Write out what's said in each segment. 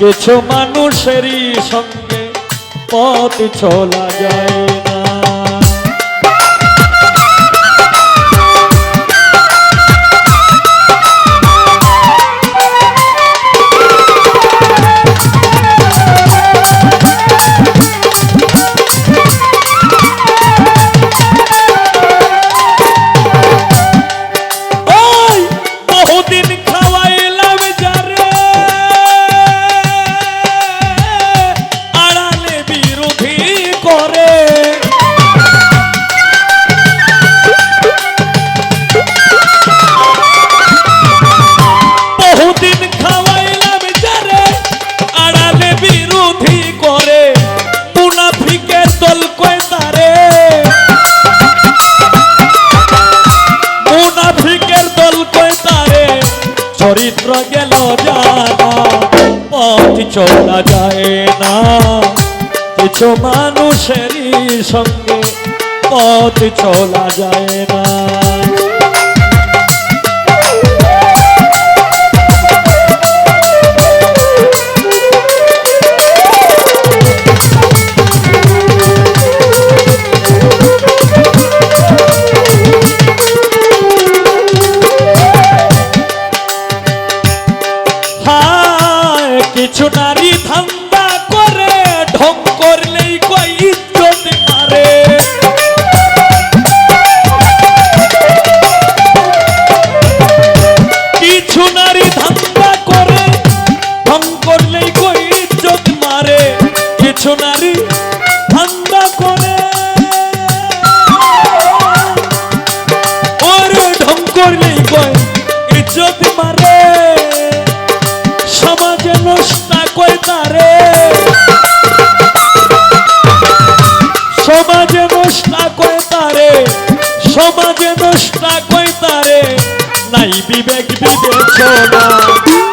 কিছু মানুষেরই সঙ্গে পথ চলা যায় না। চরিত্র গেল জানা পথ চলা যায় না। কিছু মানুষেরই সঙ্গে পথ চলা যায় না। কিছু নারী ধান্দা করে ঢং করলেই কই ইজ্জত মারে। কিছু নারী ধান্দা করে ঢং করলেই কই ইজ্জত মারে। কিছু নারী ধান্দা করে ওরে ঢং করলেই কই ইজ্জত মারে। সমাজে নষ্ট কই তারে, সমাজে নষ্ট কই তারে, সমাজে নষ্ট কই তারে। নাই বিবেক বিবেচনা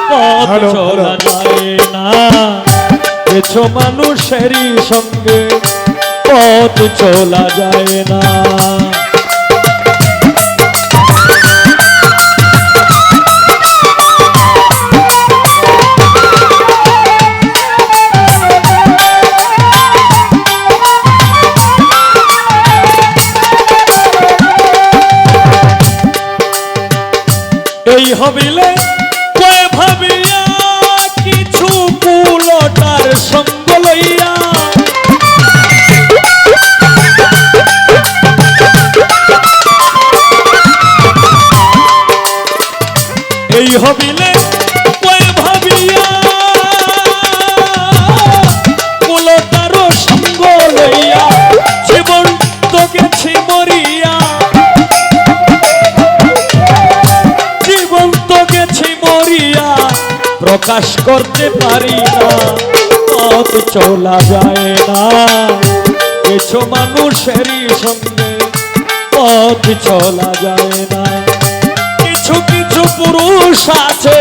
পথ চলা যায় না। কিছু মানুষেরই সঙ্গে পথ চলা যায় না। এই হবিলে কয় ভাবিয়া কিছু কুলটার সঙ্গ লইয়া। এই হবিলে কয় ভাবিয়া কুলটার সঙ্গ লইয়া। জীবন তো গেছি মরিয়া, প্রকাশ করতে পারি না পথ চলা যায় না। কিছু মানুষেরই সঙ্গে পথ চলা যায় না। কিছু কিছু পুরুষ আছে,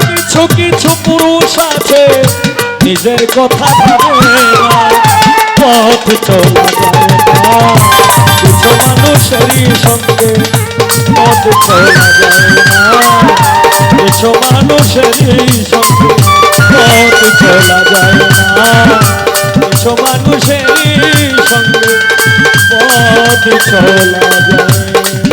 কিছু কিছু পুরুষ আছে নিজের কথা ভাবে না পথ চলা যায় না। কিছু মানুষেরই সঙ্গে পথ চলা যায় না। কিছু মানুষেরই সঙ্গে পথ চলা যায় না। কিছু মানুষেরই সঙ্গে পথ চলা যায়।